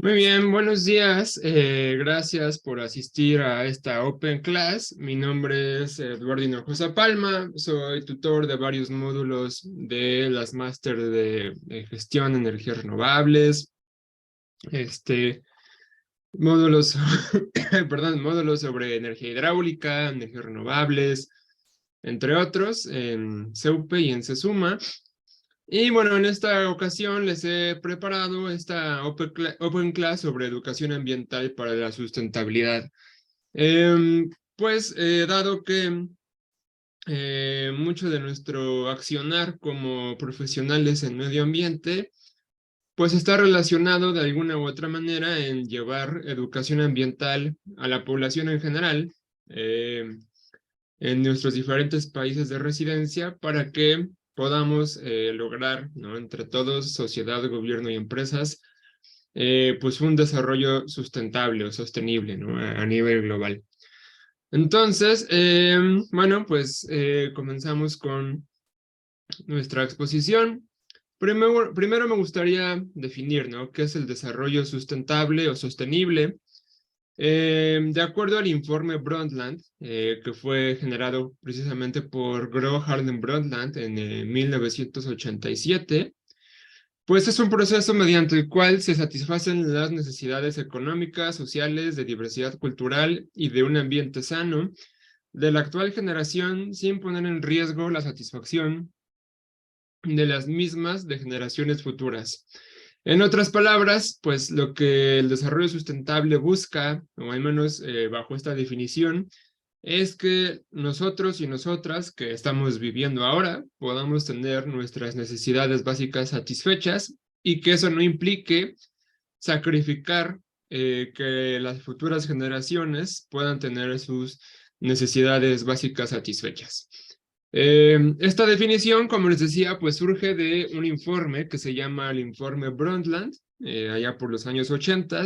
Muy bien, buenos días. Gracias por asistir a esta Open Class. Mi nombre es Eduardo Hinojosa Palma. Soy tutor de varios módulos de las máster de gestión de energías renovables, este, módulos, perdón, módulos sobre energía hidráulica, energías renovables, entre otros, en CEUPE y en CESUMA. Y bueno, en esta ocasión les he preparado esta Open Class sobre educación ambiental para la sustentabilidad. Dado que mucho de nuestro accionar como profesionales en medio ambiente, pues está relacionado de alguna u otra manera en llevar educación ambiental a la población en general, en nuestros diferentes países de residencia para que podamos lograr, ¿no? Entre todos, sociedad, gobierno y empresas, pues un desarrollo sustentable o sostenible, ¿no? A nivel global. Entonces, comenzamos con nuestra exposición. Primero me gustaría definir, ¿no? ¿Qué es el desarrollo sustentable o sostenible? De acuerdo al informe Brundtland, que fue generado precisamente por Gro Harlem Brundtland en 1987, pues es un proceso mediante el cual se satisfacen las necesidades económicas, sociales, de diversidad cultural y de un ambiente sano de la actual generación sin poner en riesgo la satisfacción de las mismas de generaciones futuras. En otras palabras, pues lo que el desarrollo sustentable busca, o al menos bajo esta definición, es que nosotros y nosotras que estamos viviendo ahora podamos tener nuestras necesidades básicas satisfechas y que eso no implique sacrificar que las futuras generaciones puedan tener sus necesidades básicas satisfechas. Esta definición, como les decía, pues surge de un informe que se llama el informe Brundtland, allá por los años 80,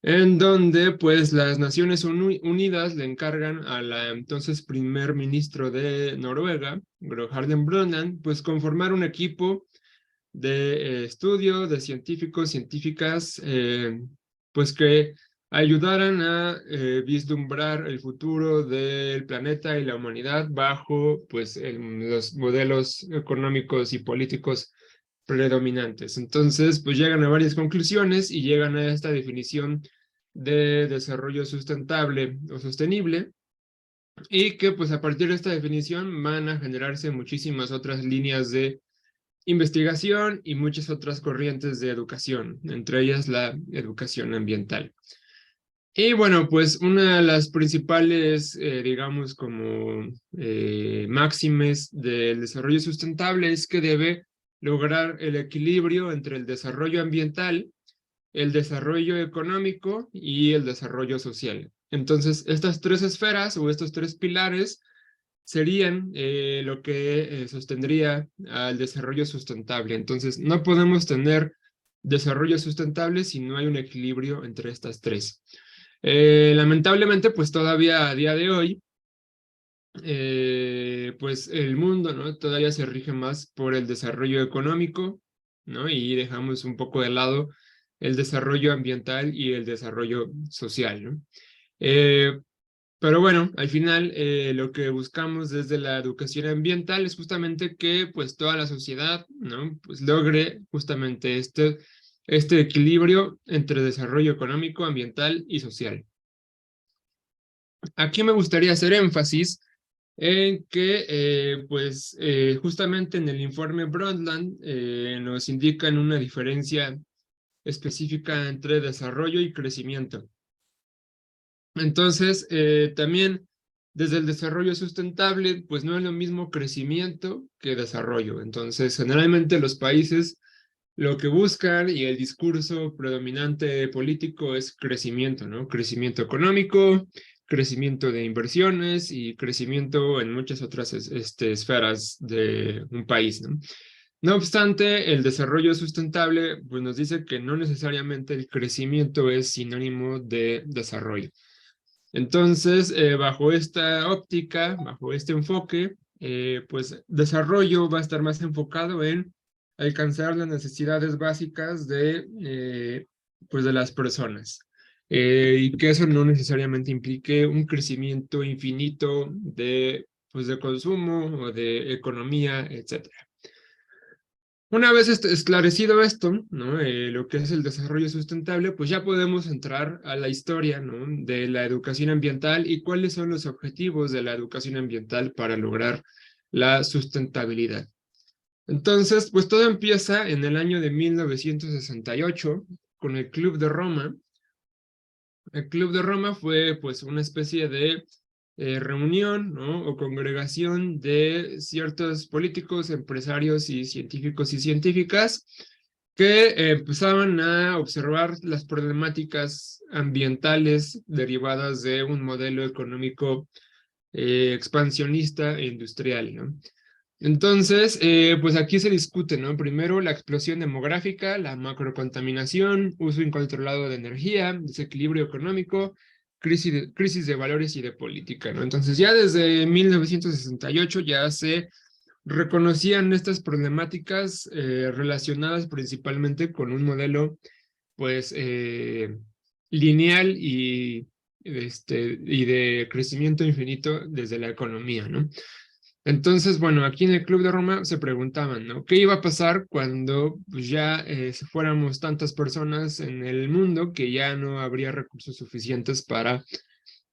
en donde pues las Naciones Unidas le encargan a la entonces primer ministro de Noruega, Gro Harlem Brundtland, pues conformar un equipo de estudio de científicos, científicas, pues que ayudaran a vislumbrar el futuro del planeta y la humanidad bajo pues los modelos económicos y políticos predominantes. Entonces, pues llegan a varias conclusiones y llegan a esta definición de desarrollo sustentable o sostenible, y que pues a partir de esta definición van a generarse muchísimas otras líneas de investigación y muchas otras corrientes de educación, entre ellas la educación ambiental. Y bueno, pues una de las principales, digamos, como máximes del desarrollo sustentable es que debe lograr el equilibrio entre el desarrollo ambiental, el desarrollo económico y el desarrollo social. Entonces, estas tres esferas o estos tres pilares serían lo que sostendría al desarrollo sustentable. Entonces, no podemos tener desarrollo sustentable si no hay un equilibrio entre estas tres. Lamentablemente, pues todavía a día de hoy, pues el mundo, ¿no? Todavía se rige más por el desarrollo económico, ¿no? Y dejamos un poco de lado el desarrollo ambiental y el desarrollo social, ¿no? Eh, pero bueno, al final lo que buscamos desde la educación ambiental es justamente que pues toda la sociedad, ¿no? Pues logre justamente este equilibrio entre desarrollo económico, ambiental y social. Aquí me gustaría hacer énfasis en que justamente en el informe Brundtland nos indican una diferencia específica entre desarrollo y crecimiento. Entonces, también desde el desarrollo sustentable, pues no es lo mismo crecimiento que desarrollo. Entonces, generalmente los países lo que buscan y el discurso predominante político es crecimiento, ¿no? Crecimiento económico, crecimiento de inversiones y crecimiento en muchas otras esferas de un país, ¿no? No obstante, el desarrollo sustentable pues nos dice que no necesariamente el crecimiento es sinónimo de desarrollo. Entonces, bajo esta óptica, bajo este enfoque, pues desarrollo va a estar más enfocado en alcanzar las necesidades básicas de pues, de las personas. Y que eso no necesariamente implique un crecimiento infinito de, pues, de consumo o de economía, etcétera. Una vez esclarecido esto, ¿no? Lo que es el desarrollo sustentable, pues ya podemos entrar a la historia, ¿no? De la educación ambiental y cuáles son los objetivos de la educación ambiental para lograr la sustentabilidad. Entonces, pues todo empieza en el año de 1968 con el Club de Roma. El Club de Roma fue pues una especie de reunión, ¿no? O congregación de ciertos políticos, empresarios y científicos y científicas que empezaban a observar las problemáticas ambientales derivadas de un modelo económico expansionista e industrial, ¿no? Entonces, pues aquí se discute, ¿no? Primero, la explosión demográfica, la macrocontaminación, uso incontrolado de energía, desequilibrio económico, crisis de valores y de política, ¿no? Entonces, ya desde 1968 ya se reconocían estas problemáticas relacionadas principalmente con un modelo, pues, lineal y de crecimiento infinito desde la economía, ¿no? Entonces, bueno, aquí en el Club de Roma se preguntaban, ¿no? ¿Qué iba a pasar cuando pues, ya fuéramos tantas personas en el mundo que ya no habría recursos suficientes para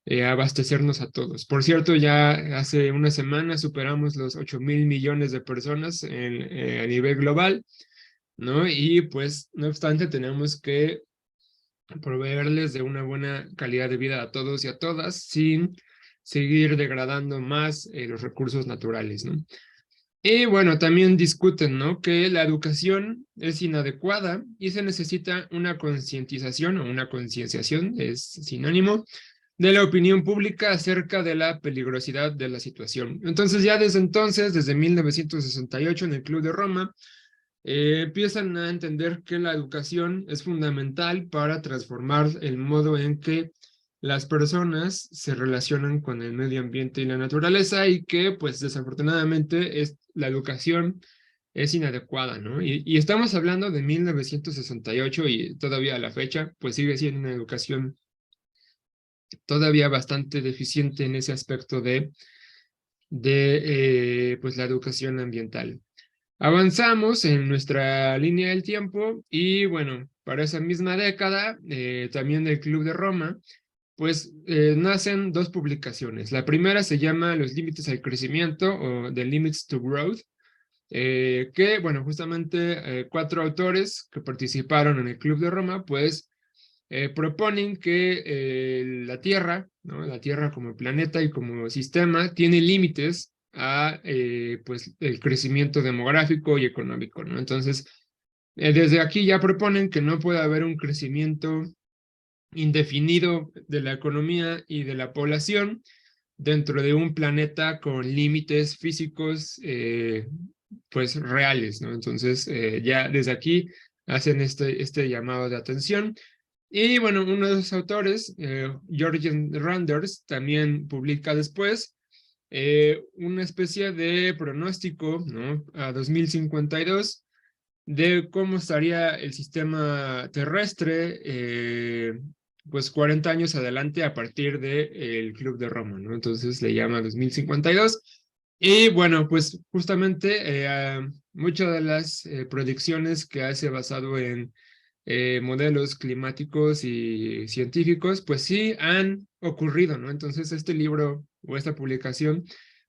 abastecernos a todos? Por cierto, ya hace una semana superamos los 8.000 millones de personas a nivel global, ¿no? Y pues, no obstante, tenemos que proveerles de una buena calidad de vida a todos y a todas sin seguir degradando más los recursos naturales, ¿no? Y bueno, también discuten, ¿no? Que la educación es inadecuada y se necesita una concientización o una concienciación, es sinónimo, de la opinión pública acerca de la peligrosidad de la situación. Entonces ya desde entonces, desde 1968 en el Club de Roma, empiezan a entender que la educación es fundamental para transformar el modo en que las personas se relacionan con el medio ambiente y la naturaleza y que, pues, desafortunadamente, la educación es inadecuada, ¿no? Y estamos hablando de 1968 y todavía a la fecha, pues sigue siendo una educación todavía bastante deficiente en ese aspecto de pues, la educación ambiental. Avanzamos en nuestra línea del tiempo y bueno, para esa misma década, también del Club de Roma, pues nacen dos publicaciones. La primera se llama Los límites al crecimiento o The Limits to Growth, que bueno, justamente cuatro autores que participaron en el Club de Roma, pues proponen que la Tierra, ¿no? La Tierra como planeta y como sistema tiene límites a pues, el crecimiento demográfico y económico, ¿no? Entonces, desde aquí ya proponen que no puede haber un crecimiento indefinido de la economía y de la población dentro de un planeta con límites físicos pues reales, ¿no? Entonces, ya desde aquí hacen este llamado de atención. Y bueno, uno de los autores, Jorgen Randers, también publica después una especie de pronóstico, ¿no? A 2052 de cómo estaría el sistema terrestre, pues 40 años adelante a partir del Club de Roma, ¿no? Entonces le llama 2052. Y bueno, pues justamente muchas de las predicciones que hace basado en modelos climáticos y científicos, pues sí han ocurrido, ¿no? Entonces este libro o esta publicación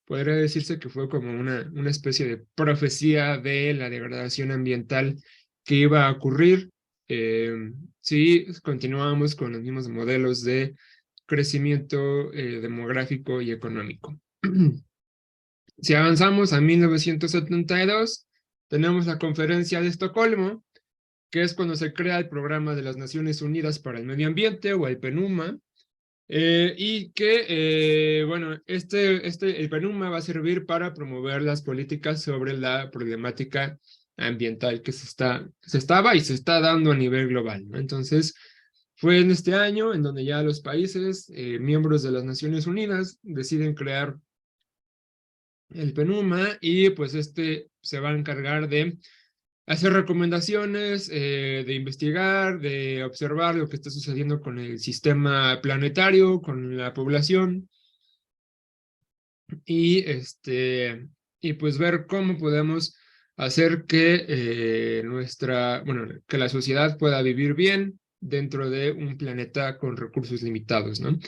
podría decirse que fue como una especie de profecía de la degradación ambiental que iba a ocurrir si continuábamos con los mismos modelos de crecimiento demográfico y económico. Si avanzamos a 1972, tenemos la Conferencia de Estocolmo, que es cuando se crea el Programa de las Naciones Unidas para el Medio Ambiente, o el PNUMA, y que, bueno, el PNUMA va a servir para promover las políticas sobre la problemática ambiental que se estaba y se está dando a nivel global, ¿no? Entonces, fue en este año en donde ya los países, miembros de las Naciones Unidas, deciden crear el PNUMA y pues se va a encargar de hacer recomendaciones, de investigar, de observar lo que está sucediendo con el sistema planetario, con la población, y, y pues ver cómo podemos hacer que bueno, que la sociedad pueda vivir bien dentro de un planeta con recursos limitados, ¿no?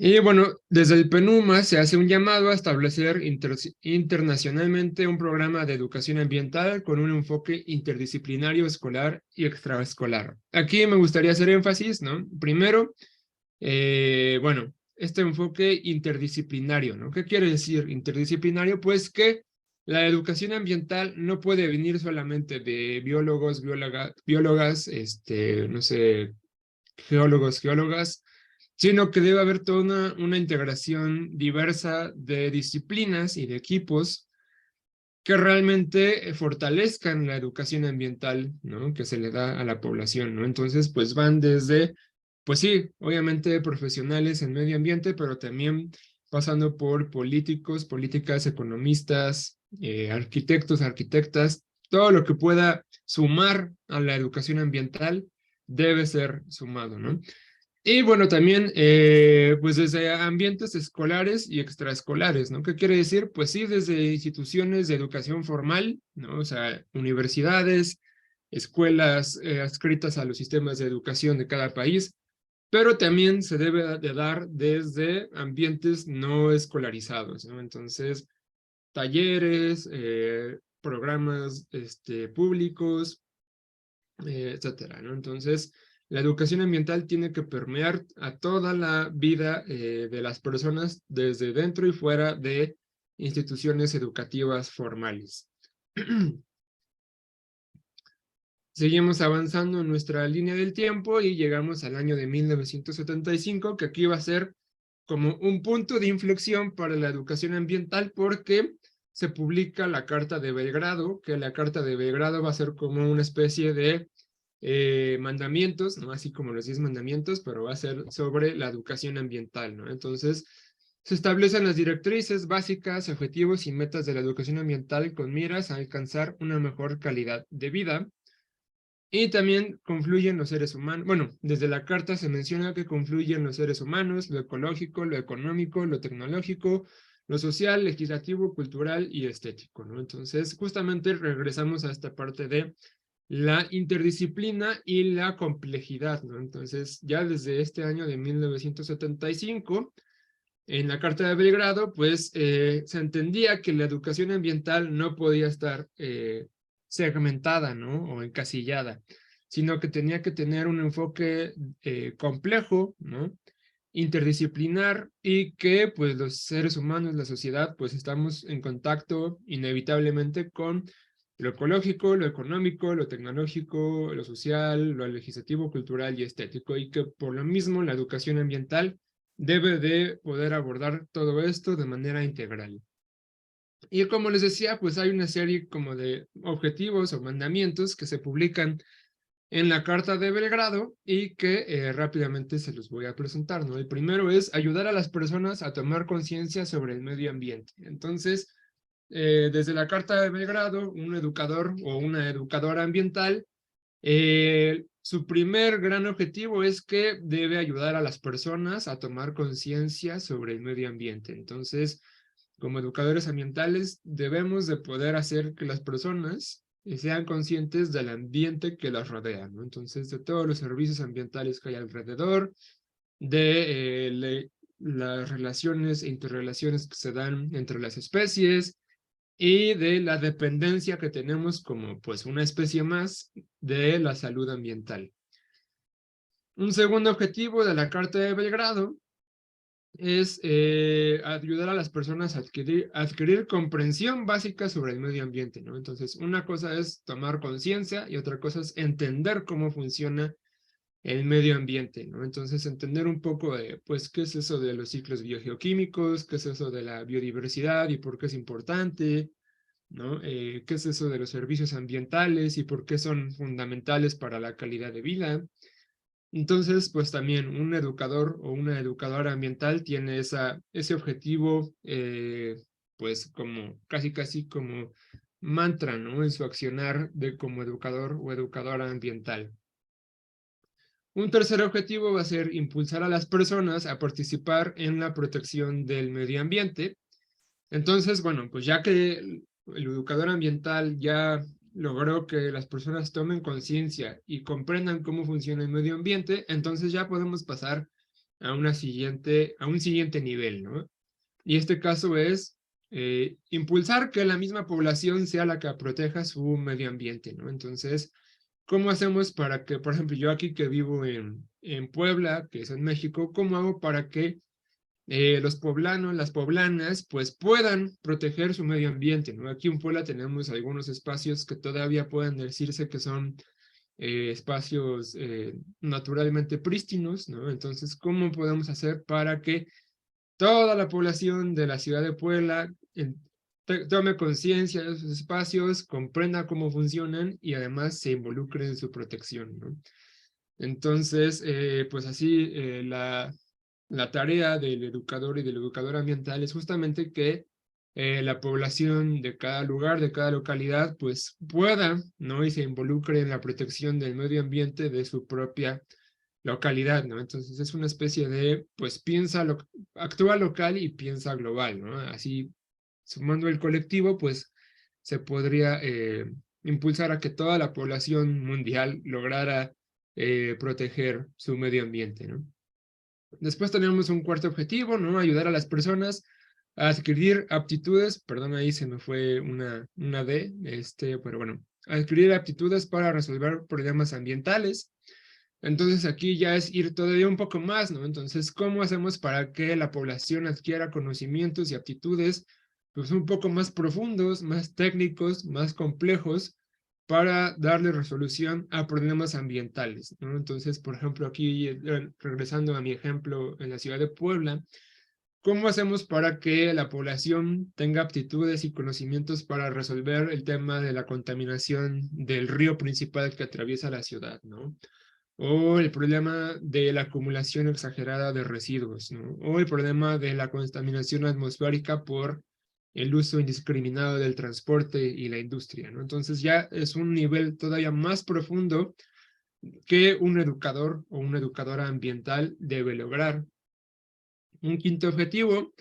Y bueno, desde el PNUMA se hace un llamado a establecer internacionalmente un programa de educación ambiental con un enfoque interdisciplinario escolar y extraescolar. Aquí me gustaría hacer énfasis, ¿no? Primero, bueno, este enfoque interdisciplinario, ¿no? ¿Qué quiere decir interdisciplinario? Pues que la educación ambiental no puede venir solamente de biólogos, biólogas, no sé, geólogas, sino que debe haber toda una integración diversa de disciplinas y de equipos que realmente fortalezcan la educación ambiental, ¿no? Que se le da a la población, ¿no? Entonces, pues van desde, pues sí, obviamente profesionales en medio ambiente, pero también pasando por políticos, políticas, economistas, arquitectos, arquitectas, todo lo que pueda sumar a la educación ambiental debe ser sumado, ¿no? Y bueno, también, pues desde ambientes escolares y extraescolares, ¿no? ¿Qué quiere decir? Pues sí, desde instituciones de educación formal, ¿no? O sea, universidades, escuelas adscritas a los sistemas de educación de cada país, pero también se debe de dar desde ambientes no escolarizados, ¿no? Entonces, talleres, programas públicos, etcétera, ¿no? Entonces, la educación ambiental tiene que permear a toda la vida de las personas desde dentro y fuera de instituciones educativas formales. Seguimos avanzando en nuestra línea del tiempo y llegamos al año de 1975, que aquí va a ser como un punto de inflexión para la educación ambiental porque se publica la Carta de Belgrado, que la Carta de Belgrado va a ser como una especie de mandamientos, ¿no? Así como los 10 mandamientos, pero va a ser sobre la educación ambiental, ¿no? Entonces, se establecen las directrices básicas, objetivos y metas de la educación ambiental con miras a alcanzar una mejor calidad de vida. Y también confluyen los seres humanos. Bueno, desde la carta se menciona que confluyen los seres humanos, lo ecológico, lo económico, lo tecnológico, lo social, legislativo, cultural y estético, ¿no? Entonces, justamente regresamos a esta parte de la interdisciplina y la complejidad, ¿no? Entonces, ya desde este año de 1975, en la Carta de Belgrado, pues se entendía que la educación ambiental no podía estar segmentada, ¿no? O encasillada, sino que tenía que tener un enfoque complejo, ¿no? Interdisciplinar y que pues los seres humanos, la sociedad, pues estamos en contacto inevitablemente con lo ecológico, lo económico, lo tecnológico, lo social, lo legislativo, cultural y estético, y que por lo mismo la educación ambiental debe de poder abordar todo esto de manera integral. Y como les decía, pues hay una serie como de objetivos o mandamientos que se publican en la Carta de Belgrado y que rápidamente se los voy a presentar, ¿no? El primero es ayudar a las personas a tomar conciencia sobre el medio ambiente. Entonces, desde la Carta de Belgrado, un educador o una educadora ambiental, su primer gran objetivo es que debe ayudar a las personas a tomar conciencia sobre el medio ambiente. Entonces, como educadores ambientales, debemos de poder hacer que las personas sean conscientes del ambiente que las rodea, ¿no? Entonces, de todos los servicios ambientales que hay alrededor, de las relaciones e interrelaciones que se dan entre las especies y de la dependencia que tenemos como pues una especie más de la salud ambiental. Un segundo objetivo de la Carta de Belgrado es ayudar a las personas a adquirir comprensión básica sobre el medio ambiente, ¿no? Entonces, una cosa es tomar conciencia y otra cosa es entender cómo funciona el medio ambiente, ¿no? Entonces, entender un poco de, pues, qué es eso de los ciclos biogeoquímicos, qué es eso de la biodiversidad y por qué es importante, ¿no? ¿Qué es eso de los servicios ambientales y por qué son fundamentales para la calidad de vida? Entonces, pues también un educador o una educadora ambiental tiene ese objetivo, pues como casi como mantra, ¿no? En su accionar como educador o educadora ambiental. Un tercer objetivo va a ser impulsar a las personas a participar en la protección del medio ambiente. Entonces, bueno, pues ya que el educador ambiental ya logró que las personas tomen conciencia y comprendan cómo funciona el medio ambiente, entonces ya podemos pasar a un siguiente nivel, ¿no? Y este caso es impulsar que la misma población sea la que proteja su medio ambiente, ¿no? Entonces, ¿cómo hacemos para que, por ejemplo, yo aquí que vivo en Puebla, que es en México, ¿cómo hago para que los poblanos, las poblanas, pues puedan proteger su medio ambiente, ¿no? Aquí en Puebla tenemos algunos espacios que todavía pueden decirse que son espacios naturalmente prístinos, ¿no? Entonces, ¿cómo podemos hacer para que toda la población de la ciudad de Puebla tome conciencia de esos espacios, comprenda cómo funcionan y además se involucre en su protección, ¿no? Entonces, pues así, la tarea del educador y del educador ambiental es justamente que la población de cada lugar, de cada localidad, pues pueda, ¿no? Y se involucre en la protección del medio ambiente de su propia localidad, ¿no? Entonces es una especie de, pues actúa local y piensa global, ¿no? Así, sumando el colectivo, pues se podría impulsar a que toda la población mundial lograra proteger su medio ambiente, ¿no? Después tenemos un cuarto objetivo, ¿no? Ayudar a las personas a adquirir aptitudes, perdón, ahí se me fue una D, pero bueno, adquirir aptitudes para resolver problemas ambientales. Entonces aquí ya es ir todavía un poco más, ¿no? Entonces, ¿cómo hacemos para que la población adquiera conocimientos y aptitudes pues un poco más profundos, más técnicos, más complejos para darle resolución a problemas ambientales, ¿no? Entonces, por ejemplo, aquí regresando a mi ejemplo en la ciudad de Puebla, ¿cómo hacemos para que la población tenga aptitudes y conocimientos para resolver el tema de la contaminación del río principal que atraviesa la ciudad, ¿no? O el problema de la acumulación exagerada de residuos, ¿no? O el problema de la contaminación atmosférica por el uso indiscriminado del transporte y la industria, ¿no? Entonces ya es un nivel todavía más profundo que un educador o una educadora ambiental debe lograr. Un quinto objetivo,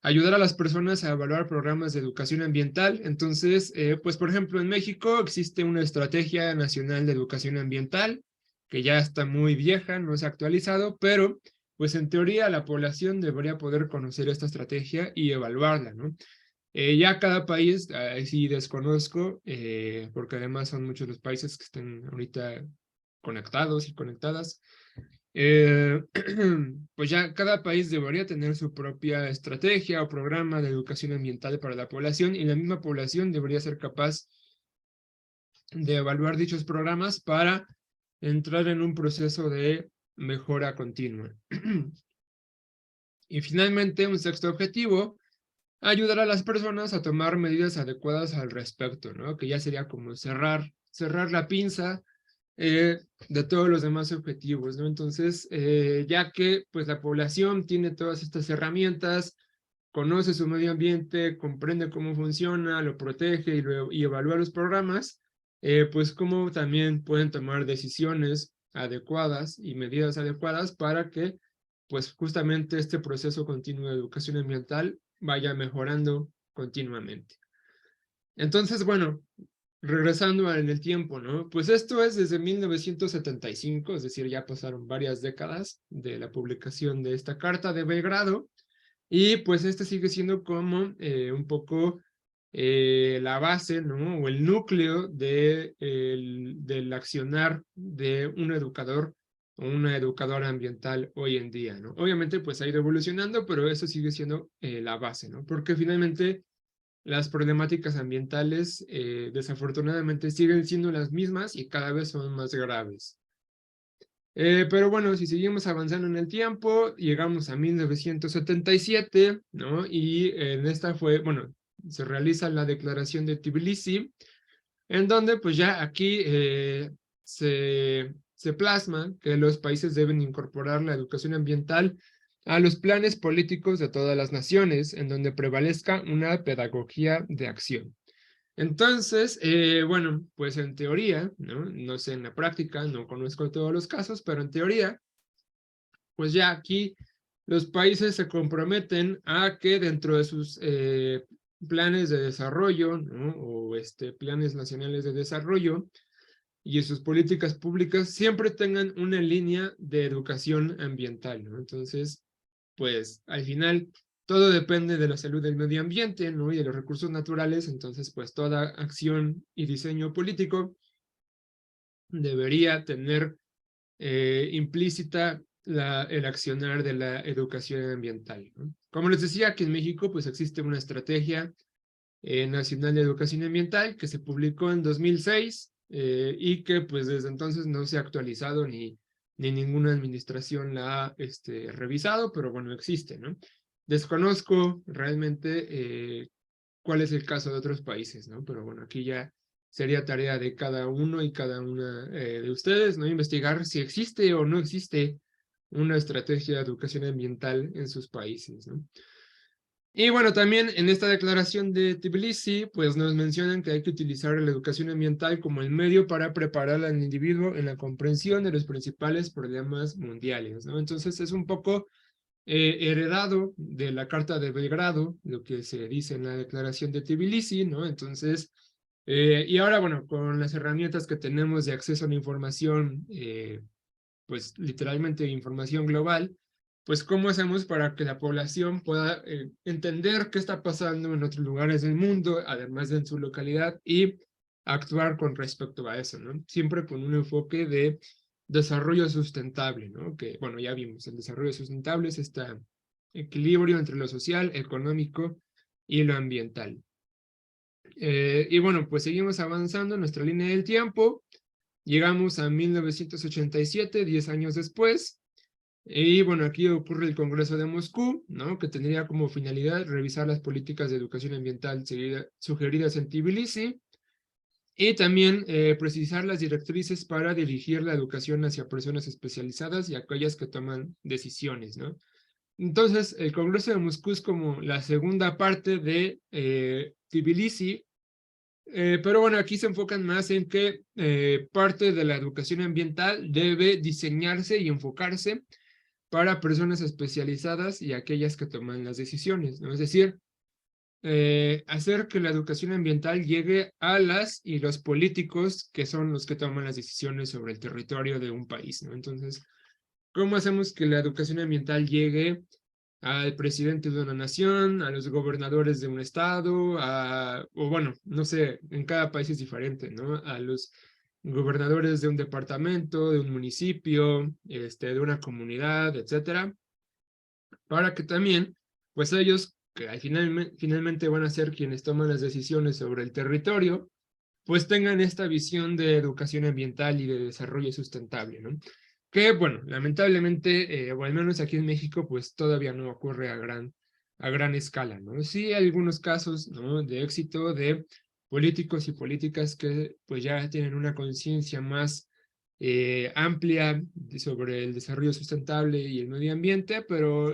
ayudar a las personas a evaluar programas de educación ambiental. Entonces, pues por ejemplo, en México existe una estrategia nacional de educación ambiental que ya está muy vieja, no se ha actualizado, pero pues en teoría la población debería poder conocer esta estrategia y evaluarla, ¿no? Ya cada país, sí desconozco, porque además son muchos los países que están ahorita conectados y conectadas, eh, pues ya cada país debería tener su propia estrategia o programa de educación ambiental para la población y la misma población debería ser capaz de evaluar dichos programas para entrar en un proceso de mejora continua. Y finalmente, un sexto objetivo, ayudar a las personas a tomar medidas adecuadas al respecto, ¿no? Que ya sería como cerrar la pinza de todos los demás objetivos, ¿no? Entonces, ya que pues la población tiene todas estas herramientas, conoce su medio ambiente, comprende cómo funciona, lo protege y evalúa los programas, pues cómo también pueden tomar decisiones adecuadas y medidas adecuadas para que pues justamente este proceso continuo de educación ambiental vaya mejorando continuamente. Entonces, bueno, regresando en el tiempo, ¿no? Pues esto es desde 1975, es decir, ya pasaron varias décadas de la publicación de esta Carta de Belgrado, y pues este sigue siendo como un poco la base, ¿no? O el núcleo del accionar de un educador o una educadora ambiental hoy en día, ¿no? Obviamente pues ha ido evolucionando, pero eso sigue siendo la base, ¿no? Porque finalmente las problemáticas ambientales desafortunadamente siguen siendo las mismas y cada vez son más graves. Pero bueno, si seguimos avanzando en el tiempo, llegamos a 1977, ¿no? Y en esta bueno, se realiza la Declaración de Tbilisi, en donde pues ya aquí se plasma que los países deben incorporar la educación ambiental a los planes políticos de todas las naciones, en donde prevalezca una pedagogía de acción. Entonces, bueno, pues en teoría, ¿no? No sé en la práctica, no conozco todos los casos, pero en teoría, pues ya aquí los países se comprometen a que dentro de sus planes de desarrollo, ¿no? O planes nacionales de desarrollo y sus políticas públicas siempre tengan una línea de educación ambiental, ¿no? Entonces, pues al final todo depende de la salud del medio ambiente, ¿no? Y de los recursos naturales, entonces pues toda acción y diseño político debería tener implícita el accionar de la educación ambiental, ¿no? Como les decía, aquí en México pues existe una estrategia nacional de educación ambiental que se publicó en 2006 y que pues desde entonces no se ha actualizado ni ninguna administración la ha revisado, pero bueno, existe, ¿no? Desconozco realmente cuál es el caso de otros países, ¿no? Pero bueno, aquí ya sería tarea de cada uno y cada una de ustedes, ¿no? Investigar si existe o no existe una estrategia de educación ambiental en sus países, ¿no? Y bueno, también en esta declaración de Tbilisi, pues nos mencionan que hay que utilizar la educación ambiental como el medio para preparar al individuo en la comprensión de los principales problemas mundiales, ¿no? Entonces es un poco heredado de la Carta de Belgrado, lo que se dice en la declaración de Tbilisi, ¿no? Entonces, y ahora, bueno, con las herramientas que tenemos de acceso a la información, pues literalmente información global, pues cómo hacemos para que la población pueda entender qué está pasando en otros lugares del mundo, además de en su localidad, y actuar con respecto a eso, ¿no? Siempre con un enfoque de desarrollo sustentable, ¿no? Que, bueno, ya vimos, el desarrollo sustentable es este equilibrio entre lo social, económico y lo ambiental. Y bueno, pues seguimos avanzando en nuestra línea del tiempo. Llegamos a 1987, 10 años después, y bueno, aquí ocurre el Congreso de Moscú, ¿no? Que tendría como finalidad revisar las políticas de educación ambiental sugeridas en Tbilisi y también precisar las directrices para dirigir la educación hacia personas especializadas y aquellas que toman decisiones, ¿no? Entonces, el Congreso de Moscú es como la segunda parte de Tbilisi, pero bueno, aquí se enfocan más en que parte de la educación ambiental debe diseñarse y enfocarse para personas especializadas y aquellas que toman las decisiones, ¿no? Es decir, hacer que la educación ambiental llegue a las y los políticos que son los que toman las decisiones sobre el territorio de un país, ¿no? Entonces, ¿cómo hacemos que la educación ambiental llegue al presidente de una nación, a los gobernadores de un estado, o bueno, no sé, en cada país es diferente, ¿no? A los gobernadores de un departamento, de un municipio, de una comunidad, etcétera, para que también, pues ellos, que finalmente van a ser quienes toman las decisiones sobre el territorio, pues tengan esta visión de educación ambiental y de desarrollo sustentable, ¿no? Que, bueno, lamentablemente, o al menos aquí en México, pues todavía no ocurre a gran escala, ¿no? Sí hay algunos casos, ¿no? De éxito de políticos y políticas que pues ya tienen una conciencia más amplia sobre el desarrollo sustentable y el medio ambiente, pero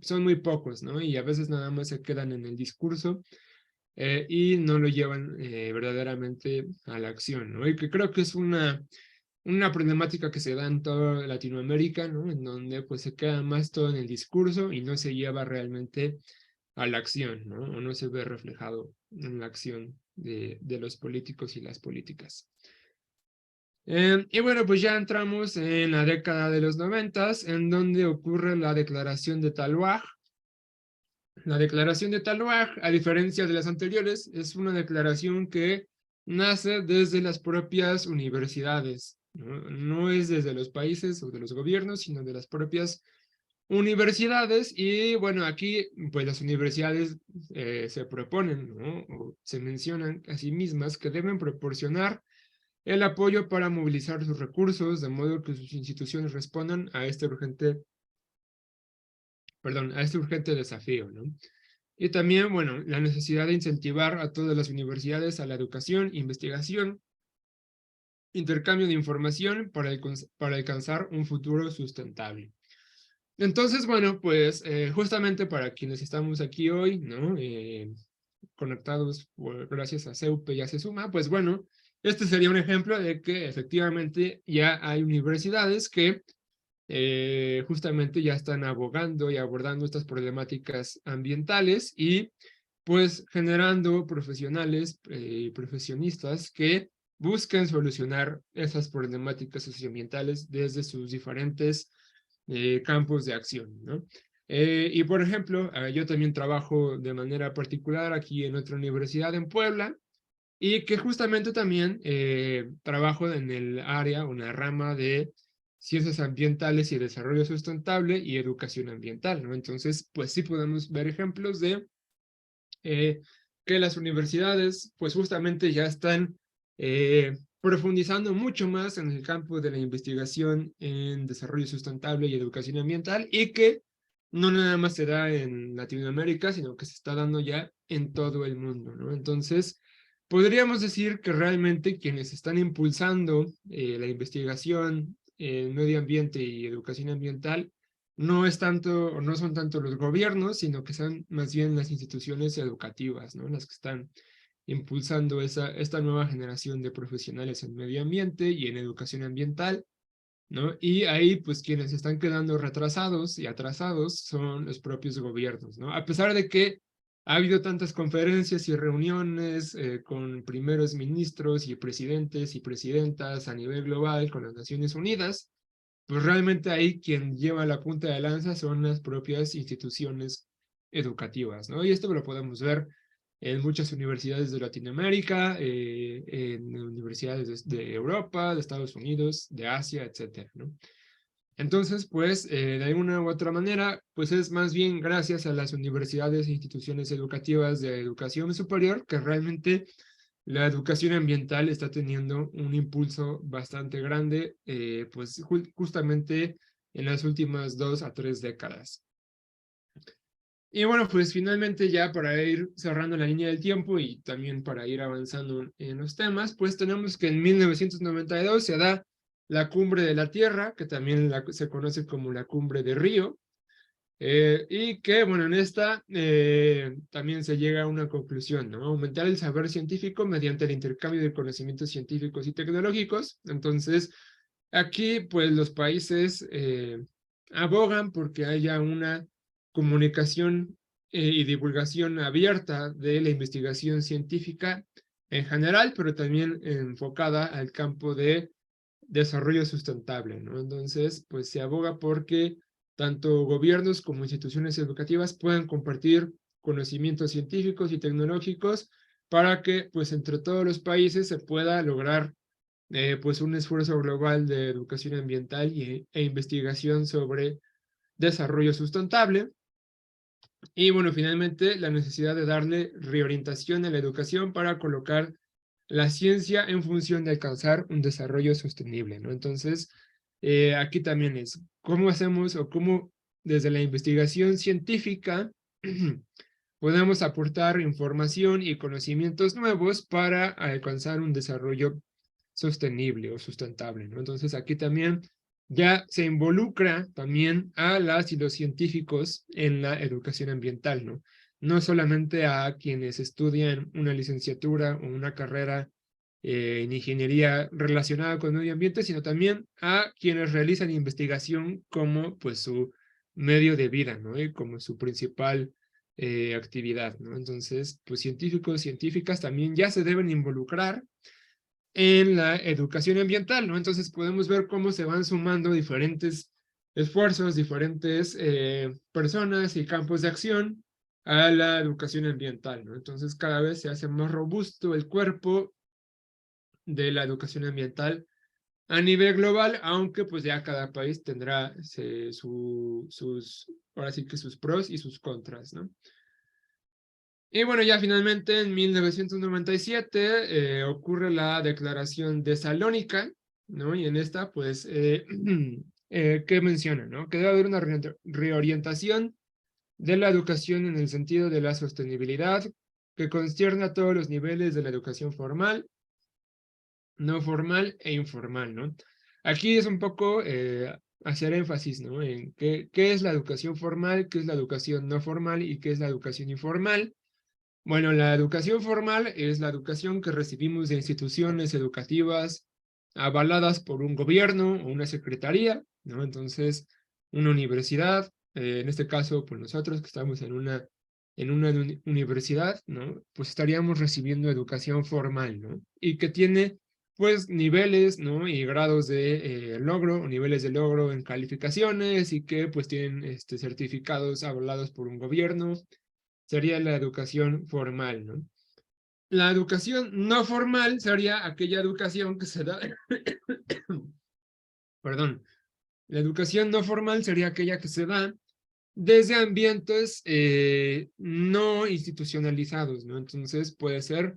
son muy pocos, ¿no? Y a veces nada más se quedan en el discurso y no lo llevan verdaderamente a la acción, ¿no? Y que creo que es una problemática que se da en toda Latinoamérica, ¿no? En donde pues se queda más todo en el discurso y no se lleva realmente a la acción, ¿no? O no se ve reflejado en la acción de los políticos y las políticas. Y bueno, pues ya entramos en la década de los 90, en donde ocurre la declaración de Taloaj. La declaración de Taloaj, a diferencia de las anteriores, es una declaración que nace desde las propias universidades, ¿no? No es desde los países o de los gobiernos, sino de las propias universidades. Y bueno, aquí pues las universidades se proponen, ¿no? O se mencionan a sí mismas que deben proporcionar el apoyo para movilizar sus recursos, de modo que sus instituciones respondan a este urgente desafío, ¿no? Y también, bueno, la necesidad de incentivar a todas las universidades a la educación, investigación, intercambio de información para alcanzar un futuro sustentable. Entonces, bueno, pues justamente para quienes estamos aquí hoy, ¿no? conectados gracias a CEUP y a CESUMA, pues bueno, este sería un ejemplo de que efectivamente ya hay universidades que justamente ya están abogando y abordando estas problemáticas ambientales y pues generando profesionales y profesionistas que busquen solucionar esas problemáticas socioambientales desde sus diferentes campos de acción, ¿no? Y por ejemplo, yo también trabajo de manera particular aquí en otra universidad en Puebla, y que justamente también trabajo en el área, una rama de ciencias ambientales y desarrollo sustentable y educación ambiental, ¿no? Entonces, pues sí podemos ver ejemplos de que las universidades, pues justamente ya están profundizando mucho más en el campo de la investigación en desarrollo sustentable y educación ambiental, y que no nada más se da en Latinoamérica, sino que se está dando ya en todo el mundo, ¿no? Entonces, podríamos decir que realmente quienes están impulsando la investigación en medio ambiente y educación ambiental no es tanto, o no son tanto los gobiernos, sino que son más bien las instituciones educativas, ¿no? Las que están impulsando esta nueva generación de profesionales en medio ambiente y en educación ambiental, ¿no? Y ahí, pues, quienes están quedando retrasados y atrasados son los propios gobiernos, ¿no? A pesar de que ha habido tantas conferencias y reuniones con primeros ministros y presidentes y presidentas a nivel global con las Naciones Unidas, pues realmente ahí quien lleva la punta de lanza son las propias instituciones educativas, ¿no? Y esto lo podemos ver en muchas universidades de Latinoamérica, en universidades de Europa, de Estados Unidos, de Asia, etcétera, ¿no? Entonces, pues, de alguna u otra manera, pues es más bien gracias a las universidades e instituciones educativas de educación superior que realmente la educación ambiental está teniendo un impulso bastante grande, pues justamente en las últimas 2 a 3 décadas. Y bueno, pues finalmente ya para ir cerrando la línea del tiempo y también para ir avanzando en los temas, pues tenemos que en 1992 se da la Cumbre de la Tierra, que también se conoce como la Cumbre de Río, y que, bueno, en esta también se llega a una conclusión, ¿no? Aumentar el saber científico mediante el intercambio de conocimientos científicos y tecnológicos. Entonces, aquí, pues, los países abogan porque haya una comunicación y divulgación abierta de la investigación científica en general, pero también enfocada al campo de desarrollo sustentable, ¿no? Entonces, pues se aboga porque tanto gobiernos como instituciones educativas puedan compartir conocimientos científicos y tecnológicos para que, pues, entre todos los países se pueda lograr, pues, un esfuerzo global de educación ambiental e investigación sobre desarrollo sustentable. Y bueno, finalmente, la necesidad de darle reorientación a la educación para colocar la ciencia en función de alcanzar un desarrollo sostenible, ¿no? Entonces, aquí también es cómo hacemos o cómo desde la investigación científica podemos aportar información y conocimientos nuevos para alcanzar un desarrollo sostenible o sustentable, ¿no? Entonces, aquí también ya se involucra también a las y los científicos en la educación ambiental, ¿no? No solamente a quienes estudian una licenciatura o una carrera en ingeniería relacionada con el medio ambiente, sino también a quienes realizan investigación como, pues, su medio de vida, ¿no? Y como su principal actividad, ¿no? Entonces, pues, científicos, científicas también ya se deben involucrar en la educación ambiental, ¿no? Entonces podemos ver cómo se van sumando diferentes esfuerzos, diferentes personas y campos de acción a la educación ambiental, ¿no? Entonces cada vez se hace más robusto el cuerpo de la educación ambiental a nivel global, aunque pues ya cada país tendrá ahora sí que sus pros y sus contras, ¿no? Y bueno, ya finalmente en 1997 ocurre la Declaración de Salónica, ¿no? Y en esta, pues, ¿qué menciona, no? Que debe haber una reorientación de la educación en el sentido de la sostenibilidad, que concierne a todos los niveles de la educación formal, no formal e informal, ¿no? Aquí es un poco hacer énfasis, ¿no? En qué es la educación formal, qué es la educación no formal y qué es la educación informal. Bueno, la educación formal es la educación que recibimos de instituciones educativas avaladas por un gobierno o una secretaría, ¿no? Entonces, una universidad, en este caso, pues nosotros que estamos en una universidad, ¿no? Pues estaríamos recibiendo educación formal, ¿no? Y que tiene, pues, niveles, ¿no? Y grados de logro, o niveles de logro en calificaciones y que, pues, tienen certificados avalados por un gobierno. Sería la educación formal, ¿no? La educación no formal sería aquella educación que se da, perdón, la educación no formal sería aquella que se da desde ambientes no institucionalizados, ¿no? Entonces puede ser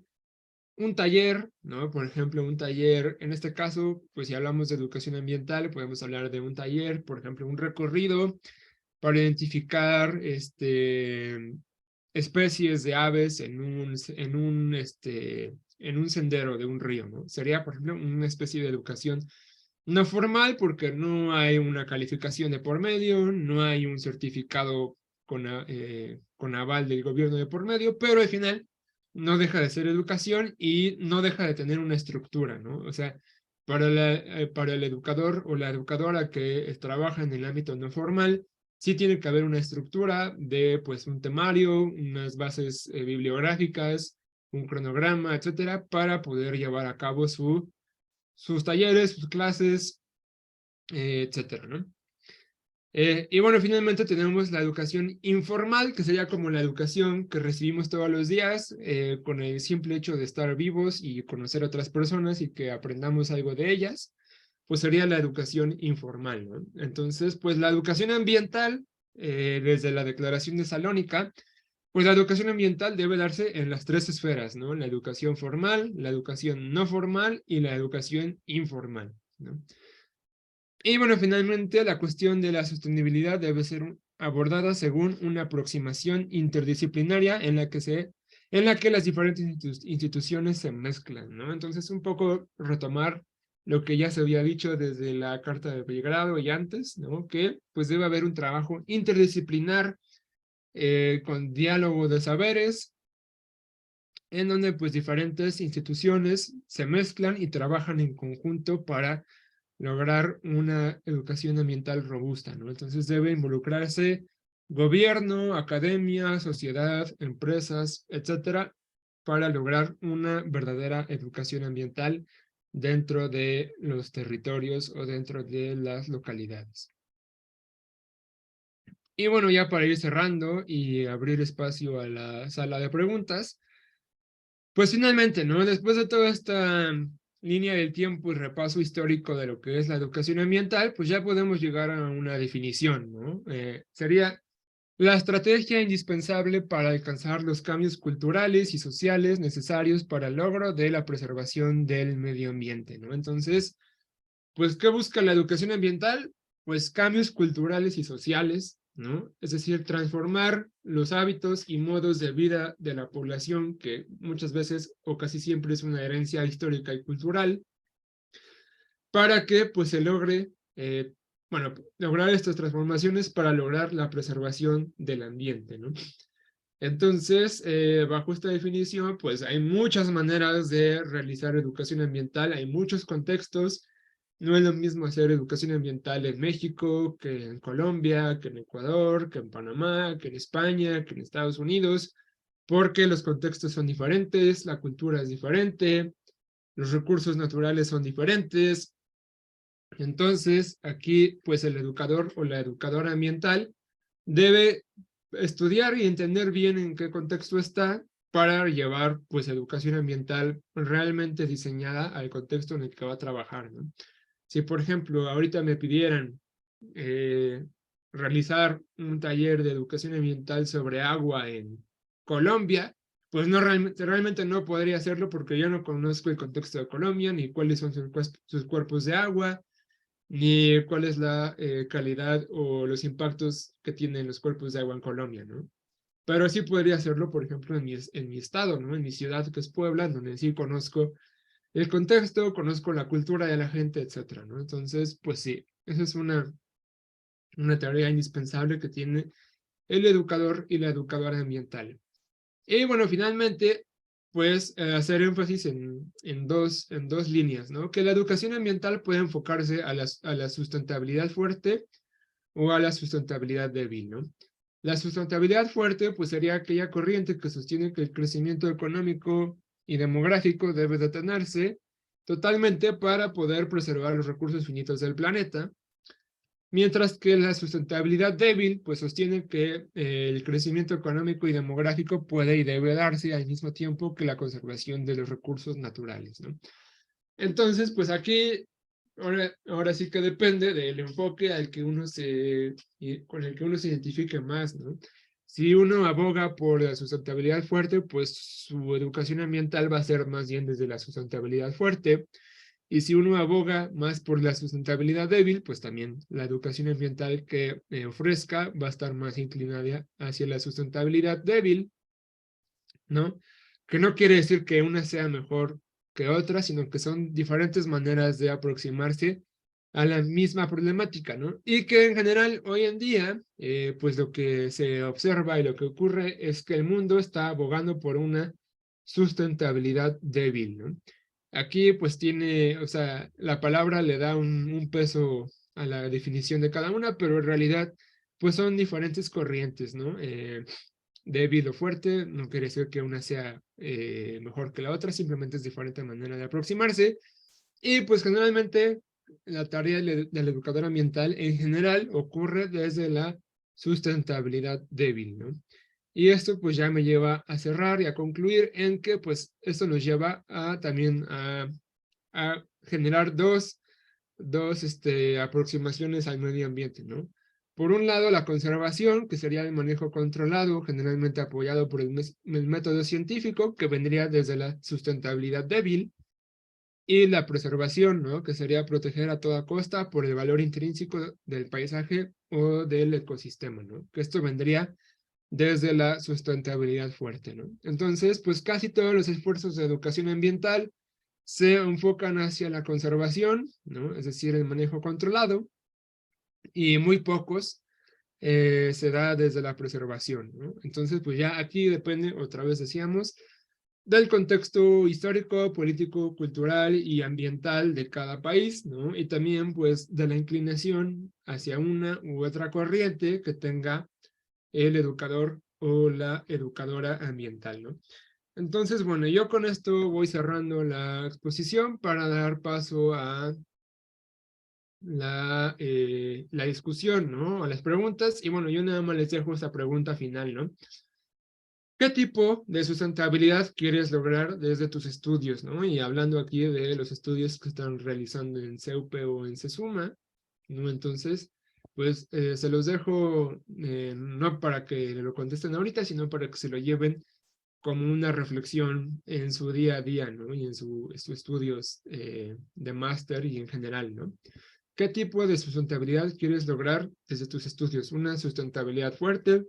un taller, ¿no? Por ejemplo, un taller, en este caso, pues si hablamos de educación ambiental, podemos hablar de un taller, por ejemplo, un recorrido para identificar especies de aves en un sendero de un río, ¿no? Sería, por ejemplo, una especie de educación no formal porque no hay una calificación de por medio, no hay un certificado con aval del gobierno de por medio, pero al final no deja de ser educación y no deja de tener una estructura, ¿no? O sea, para el educador o la educadora que trabaja en el ámbito no formal, sí tiene que haber una estructura de pues un temario, unas bases bibliográficas, un cronograma, etcétera, para poder llevar a cabo sus talleres, sus clases, etcétera, ¿no? Y bueno, finalmente tenemos la educación informal, que sería como la educación que recibimos todos los días, con el simple hecho de estar vivos y conocer a otras personas y que aprendamos algo de ellas, pues sería la educación informal, ¿no? Entonces, pues la educación ambiental, desde la Declaración de Salónica, pues la educación ambiental debe darse en las tres esferas, ¿no? La educación formal, la educación no formal y la educación informal, ¿no? Y bueno, finalmente la cuestión de la sostenibilidad debe ser abordada según una aproximación interdisciplinaria en la que las diferentes instituciones se mezclan, ¿no? Entonces, un poco retomar lo que ya se había dicho desde la Carta de Belgrado y antes, ¿no? Que pues debe haber un trabajo interdisciplinar con diálogo de saberes, en donde pues diferentes instituciones se mezclan y trabajan en conjunto para lograr una educación ambiental robusta, ¿no? Entonces debe involucrarse gobierno, academia, sociedad, empresas, etcétera, para lograr una verdadera educación ambiental dentro de los territorios o dentro de las localidades. Y bueno, ya para ir cerrando y abrir espacio a la sala de preguntas, pues finalmente, ¿no? Después de toda esta línea del tiempo y repaso histórico de lo que es la educación ambiental, pues ya podemos llegar a una definición, ¿no? Sería la estrategia indispensable para alcanzar los cambios culturales y sociales necesarios para el logro de la preservación del medio ambiente, ¿no? Entonces, pues, ¿qué busca la educación ambiental? Pues cambios culturales y sociales, ¿no? Es decir, transformar los hábitos y modos de vida de la población, que muchas veces o casi siempre es una herencia histórica y cultural, para que pues se logre, bueno, lograr estas transformaciones para lograr la preservación del ambiente, ¿no? Entonces, bajo esta definición, pues hay muchas maneras de realizar educación ambiental, hay muchos contextos. No es lo mismo hacer educación ambiental en México, que en Colombia, que en Ecuador, que en Panamá, que en España, que en Estados Unidos, porque los contextos son diferentes, la cultura es diferente, los recursos naturales son diferentes. Entonces, aquí, pues el educador o la educadora ambiental debe estudiar y entender bien en qué contexto está para llevar, pues, educación ambiental realmente diseñada al contexto en el que va a trabajar, ¿no? Si, por ejemplo, ahorita me pidieran eh, realizar un taller de educación ambiental sobre agua en Colombia, pues no realmente no podría hacerlo porque yo no conozco el contexto de Colombia, ni cuáles son sus cuerpos de agua, ni cuál es la calidad o los impactos que tienen los cuerpos de agua en Colombia, ¿no? Pero sí podría hacerlo, por ejemplo, en mi estado, ¿no? En mi ciudad, que es Puebla, donde sí conozco el contexto, conozco la cultura de la gente, etcétera, ¿no? Entonces, pues sí, esa es una tarea indispensable que tiene el educador y la educadora ambiental. Y bueno, finalmente, pues hacer énfasis en dos líneas, ¿no? Que la educación ambiental puede enfocarse a la sustentabilidad fuerte o a la sustentabilidad débil, ¿no? La sustentabilidad fuerte, pues sería aquella corriente que sostiene que el crecimiento económico y demográfico debe detenerse totalmente para poder preservar los recursos finitos del planeta, mientras que la sustentabilidad débil, pues sostiene que el crecimiento económico y demográfico puede y debe darse al mismo tiempo que la conservación de los recursos naturales, ¿no? Entonces, pues aquí, ahora sí que depende del enfoque al que con el que uno se identifique más, ¿no? Si uno aboga por la sustentabilidad fuerte, pues su educación ambiental va a ser más bien desde la sustentabilidad fuerte. Y si uno aboga más por la sustentabilidad débil, pues también la educación ambiental que ofrezca va a estar más inclinada hacia la sustentabilidad débil, ¿no? Que no quiere decir que una sea mejor que otra, sino que son diferentes maneras de aproximarse a la misma problemática, ¿no? Y que en general hoy en día, pues lo que se observa y lo que ocurre es que el mundo está abogando por una sustentabilidad débil, ¿no? Aquí pues tiene, o sea, la palabra le da un peso a la definición de cada una, pero en realidad pues son diferentes corrientes, ¿no? Débil o fuerte, no quiere decir que una sea mejor que la otra, simplemente es diferente manera de aproximarse. Y pues generalmente la tarea del educador ambiental en general ocurre desde la sustentabilidad débil, ¿no? Y esto pues ya me lleva a cerrar y a concluir en que pues esto nos lleva a también a generar dos aproximaciones al medio ambiente, ¿no? Por un lado, la conservación, que sería el manejo controlado, generalmente apoyado por el método científico, que vendría desde la sustentabilidad débil, y la preservación, ¿no? Que sería proteger a toda costa por el valor intrínseco del paisaje o del ecosistema, ¿no? Que esto vendría desde la sustentabilidad fuerte, ¿no? Entonces, pues casi todos los esfuerzos de educación ambiental se enfocan hacia la conservación, ¿no? Es decir, el manejo controlado, y muy pocos se da desde la preservación, ¿no? Entonces, pues ya aquí depende, otra vez decíamos, del contexto histórico, político, cultural y ambiental de cada país, ¿no? Y también, pues, de la inclinación hacia una u otra corriente que tenga el educador o la educadora ambiental, ¿no? Entonces, bueno, yo con esto voy cerrando la exposición para dar paso a la discusión, ¿no? A las preguntas. Y bueno, yo nada más les dejo esta pregunta final, ¿no? ¿Qué tipo de sustentabilidad quieres lograr desde tus estudios, ¿no? Y hablando aquí de los estudios que están realizando en CEUPE o en CESUMA, ¿no? Entonces, pues se los dejo no para que lo contesten ahorita, sino para que se lo lleven como una reflexión en su día a día, ¿no? Y en sus estudios de máster y en general, ¿no? ¿Qué tipo de sustentabilidad quieres lograr desde tus estudios? ¿Una sustentabilidad fuerte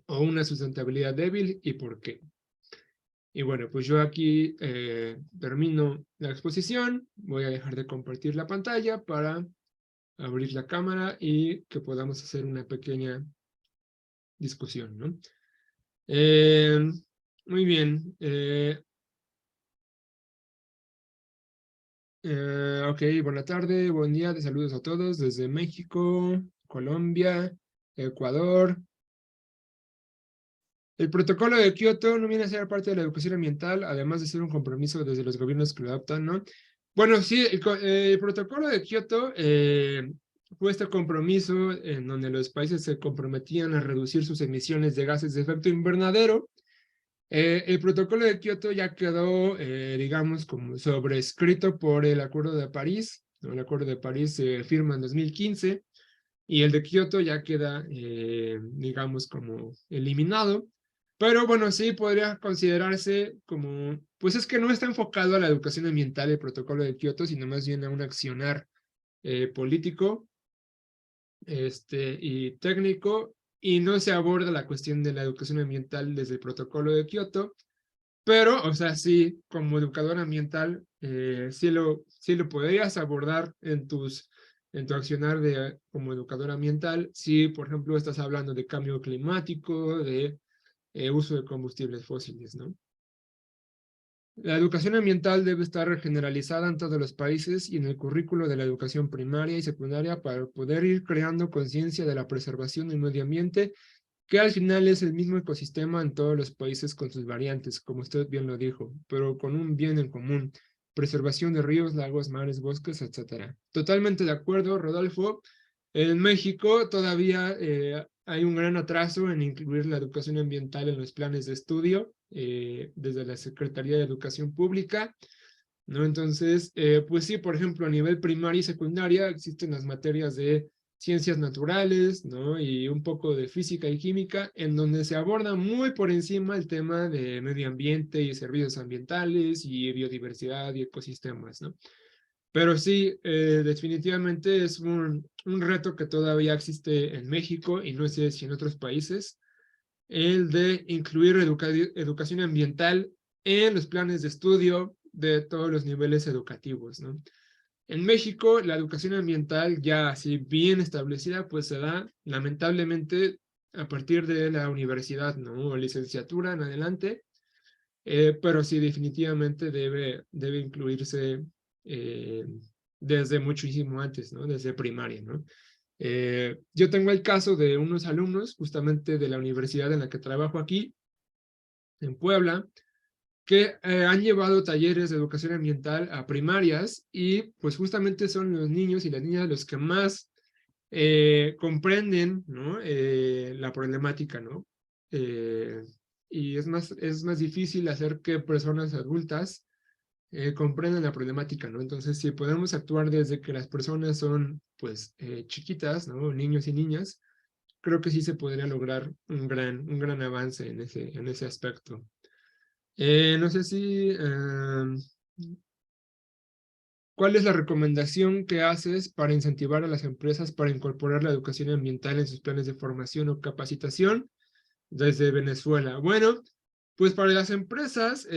o una sustentabilidad débil y por qué? Y bueno, pues yo aquí termino la exposición. Voy a dejar de compartir la pantalla para abrir la cámara y que podamos hacer una pequeña discusión, ¿no? Muy bien. Ok, buena tarde, buen día, de saludos a todos desde México, Colombia, Ecuador. El protocolo de Kioto no viene a ser parte de la educación ambiental, además de ser un compromiso desde los gobiernos que lo adoptan, ¿no? Bueno, sí, el protocolo de Kioto fue este compromiso en donde los países se comprometían a reducir sus emisiones de gases de efecto invernadero. El protocolo de Kioto ya quedó, digamos, como sobrescrito por el Acuerdo de París, ¿no? El Acuerdo de París se firma en 2015 y el de Kioto ya queda, digamos, como eliminado. Pero bueno, sí podría considerarse como, pues es que no está enfocado a la educación ambiental el protocolo de Kioto, sino más bien a un accionar político y técnico, y no se aborda la cuestión de la educación ambiental desde el protocolo de Kioto, pero, o sea, sí, como educador ambiental, sí lo podrías abordar en tu accionar como educador ambiental. Si, por ejemplo, estás hablando de cambio climático, uso de combustibles fósiles, ¿no? La educación ambiental debe estar generalizada en todos los países y en el currículo de la educación primaria y secundaria para poder ir creando conciencia de la preservación del medio ambiente, que al final es el mismo ecosistema en todos los países con sus variantes, como usted bien lo dijo, pero con un bien en común: preservación de ríos, lagos, mares, bosques, etcétera. Totalmente de acuerdo, Rodolfo. En México todavía hay un gran atraso en incluir la educación ambiental en los planes de estudio desde la Secretaría de Educación Pública, ¿no? Entonces, pues sí, por ejemplo, a nivel primaria y secundaria existen las materias de ciencias naturales, ¿no? Y un poco de física y química, en donde se aborda muy por encima el tema de medio ambiente y servicios ambientales y biodiversidad y ecosistemas, ¿no? Pero sí, definitivamente es un reto que todavía existe en México y no sé si en otros países, el de incluir educación ambiental en los planes de estudio de todos los niveles educativos, ¿no? En México, la educación ambiental ya así bien establecida, pues se da lamentablemente a partir de la universidad, ¿no? O licenciatura en adelante, pero sí definitivamente debe incluirse eh, desde muchísimo antes, ¿no? Desde primaria, ¿no? Yo tengo el caso de unos alumnos justamente de la universidad en la que trabajo aquí, en Puebla, que han llevado talleres de educación ambiental a primarias y pues justamente son los niños y las niñas los que más comprenden, ¿no? La problemática, ¿no? Eh, y es más difícil hacer que personas adultas comprendan la problemática, ¿no? Entonces, si podemos actuar desde que las personas son, pues, chiquitas, ¿no? Niños y niñas, creo que sí se podría lograr un gran avance en ese aspecto. No sé si, ¿cuál es la recomendación que haces para incentivar a las empresas para incorporar la educación ambiental en sus planes de formación o capacitación desde Venezuela? Bueno, pues para las empresas,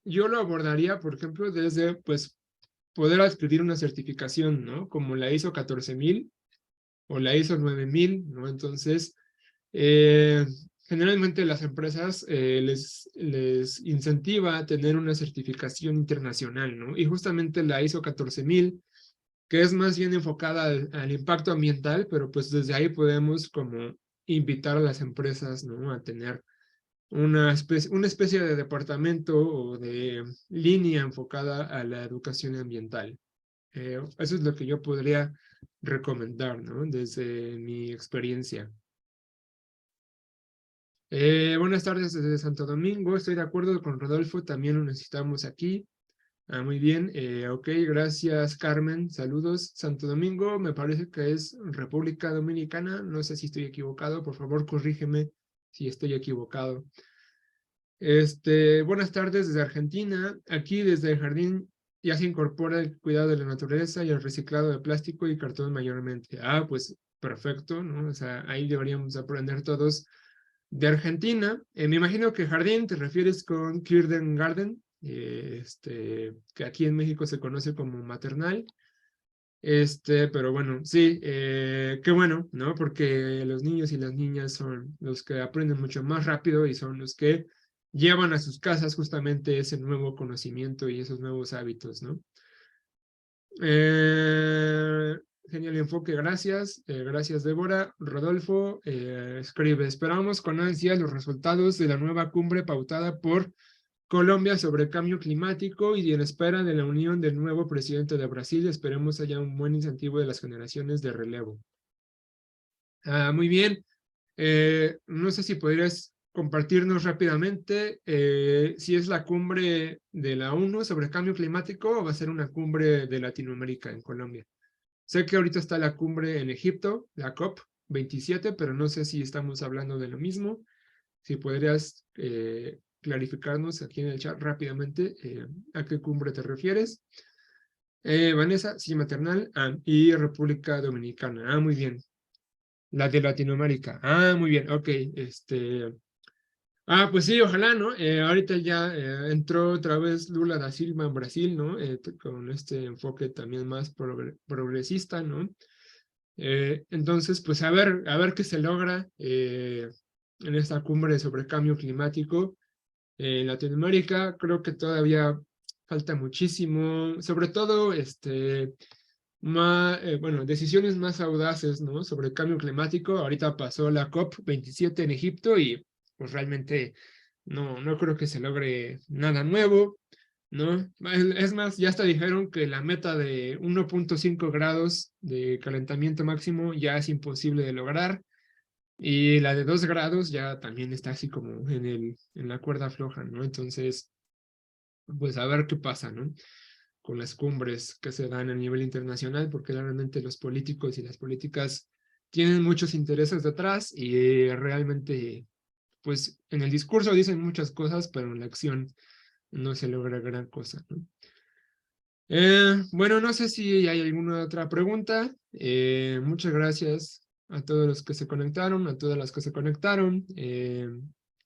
yo lo abordaría, por ejemplo, desde pues poder adquirir una certificación, ¿no? Como la ISO 14000 o la ISO 9000, ¿no? Entonces, eh, generalmente las empresas les incentiva a tener una certificación internacional, ¿no? Y justamente la ISO 14000, que es más bien enfocada al impacto ambiental, pero pues desde ahí podemos como invitar a las empresas, ¿no? A tener una especie de departamento o de línea enfocada a la educación ambiental. Eso es lo que yo podría recomendar, ¿no? Desde mi experiencia. Buenas tardes desde Santo Domingo. Estoy de acuerdo con Rodolfo, también lo necesitamos aquí. Ah, muy bien. Ok, gracias, Carmen. Saludos. Santo Domingo, me parece que es República Dominicana. No sé si estoy equivocado. Por favor, corrígeme si estoy equivocado. Buenas tardes desde Argentina. Aquí desde el jardín ya se incorpora el cuidado de la naturaleza y el reciclado de plástico y cartón mayormente. Ah, pues perfecto, ¿no? O sea, ahí deberíamos aprender todos de Argentina. Me imagino que jardín te refieres con Garden, que aquí en México se conoce como maternal. Pero bueno, sí, qué bueno, ¿no? Porque los niños y las niñas son los que aprenden mucho más rápido y son los que llevan a sus casas justamente ese nuevo conocimiento y esos nuevos hábitos, ¿no? Eh, Genial enfoque, gracias. Gracias, Débora. Rodolfo escribe: esperamos con ansia los resultados de la nueva cumbre pautada por Colombia sobre cambio climático y en espera de la unión del nuevo presidente de Brasil. Esperemos haya un buen incentivo de las generaciones de relevo. Ah, muy bien. No sé si podrías compartirnos rápidamente si es la cumbre de la ONU sobre cambio climático o va a ser una cumbre de Latinoamérica en Colombia. Sé que ahorita está la cumbre en Egipto, la COP27, pero no sé si estamos hablando de lo mismo. Si podrías clarificarnos aquí en el chat rápidamente a qué cumbre te refieres. Vanessa, sí, maternal, y República Dominicana. Ah, muy bien. La de Latinoamérica. Ah, muy bien, ok. Pues sí, ojalá, ¿no? Ahorita ya entró otra vez Lula da Silva en Brasil, ¿no? Con este enfoque también más progresista, ¿no? Entonces, pues a ver qué se logra. en esta cumbre sobre cambio climático en Latinoamérica. Creo que todavía falta muchísimo, sobre todo bueno, decisiones más audaces, ¿no? Sobre el cambio climático. Ahorita pasó la COP27 en Egipto y pues realmente no creo que se logre nada nuevo, ¿no? Es más, ya hasta dijeron que la meta de 1.5 grados de calentamiento máximo ya es imposible de lograr. Y la de 2 grados ya también está así como en la cuerda floja, ¿no? Entonces, pues a ver qué pasa, ¿no? Con las cumbres que se dan a nivel internacional, porque realmente los políticos y las políticas tienen muchos intereses detrás y realmente, pues en el discurso dicen muchas cosas, pero en la acción no se logra gran cosa, ¿no? Bueno, no sé si hay alguna otra pregunta. Muchas gracias a todos los que se conectaron, a todas las que se conectaron.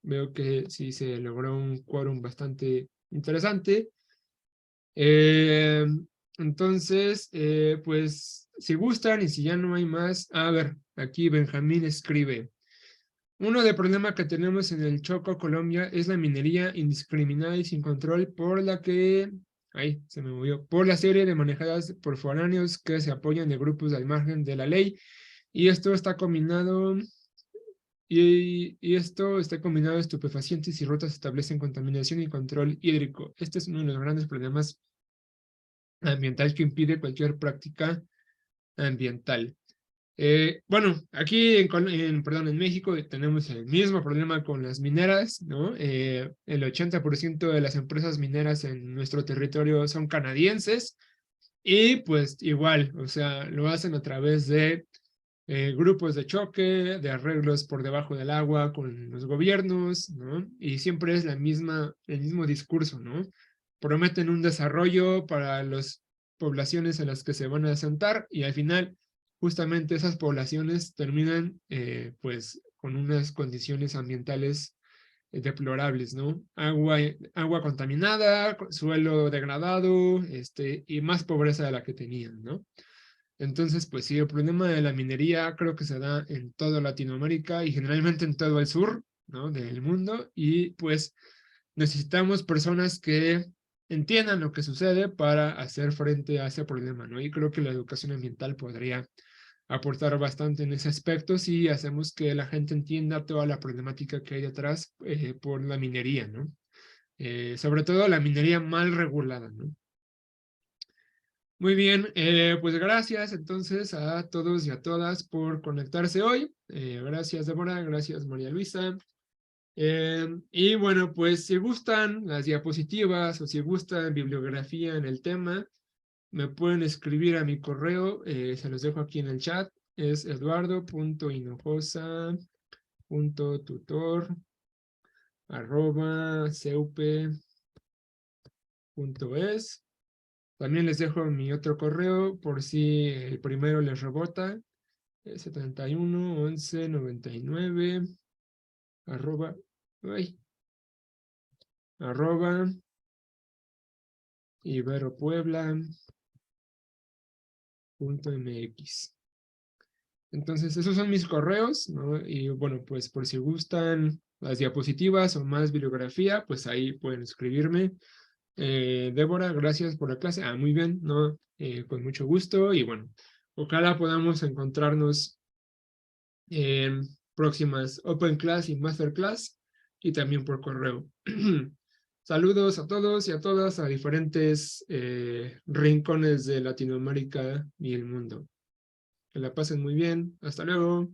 Veo que sí se logró un quórum bastante interesante. Eh, entonces, pues, si gustan y si ya no hay más, a ver, aquí Benjamín escribe. Uno de problema que tenemos en el Choco, Colombia, es la minería indiscriminada y sin control por la que, ay, se me movió, por la serie de manejadas por foráneos que se apoyan de grupos al margen de la ley. Y esto está combinado, y esto está combinado, estupefacientes y rutas establecen contaminación y control hídrico. Este es uno de los grandes problemas ambiental que impide cualquier práctica ambiental. Bueno, aquí perdón, en México tenemos el mismo problema con las mineras, ¿no? El 80% de las empresas mineras en nuestro territorio son canadienses y pues igual, o sea, lo hacen a través de grupos de choque, de arreglos por debajo del agua con los gobiernos, ¿no? Y siempre es el mismo discurso, ¿no? Prometen un desarrollo para las poblaciones en las que se van a asentar y al final justamente esas poblaciones terminan pues con unas condiciones ambientales deplorables, ¿no? Agua contaminada, suelo degradado, y más pobreza de la que tenían, ¿no? Entonces, pues sí, el problema de la minería creo que se da en toda Latinoamérica y generalmente en todo el sur, ¿no? Del mundo. Y pues necesitamos personas que entiendan lo que sucede para hacer frente a ese problema, ¿no? Y creo que la educación ambiental podría aportar bastante en ese aspecto si hacemos que la gente entienda toda la problemática que hay detrás por la minería, ¿no? Sobre todo la minería mal regulada, ¿no? Muy bien, pues gracias entonces a todos y a todas por conectarse hoy. Gracias, Débora, gracias, María Luisa. Y bueno, pues si gustan las diapositivas o si gustan bibliografía en el tema, me pueden escribir a mi correo, se los dejo aquí en el chat, es eduardo.hinojosa.tutor@ceupe.es. También les dejo mi otro correo por si el primero les rebota. 71 11 99 arroba, ay, arroba iberopuebla.mx. Entonces, esos son mis correos, ¿no? Y bueno, pues por si gustan las diapositivas o más bibliografía, pues ahí pueden escribirme. Débora, gracias por la clase. Ah, muy bien, ¿no? Con mucho gusto y bueno, ojalá podamos encontrarnos en próximas Open Class y Masterclass y también por correo. Saludos a todos y a todas a diferentes rincones de Latinoamérica y el mundo. Que la pasen muy bien. Hasta luego.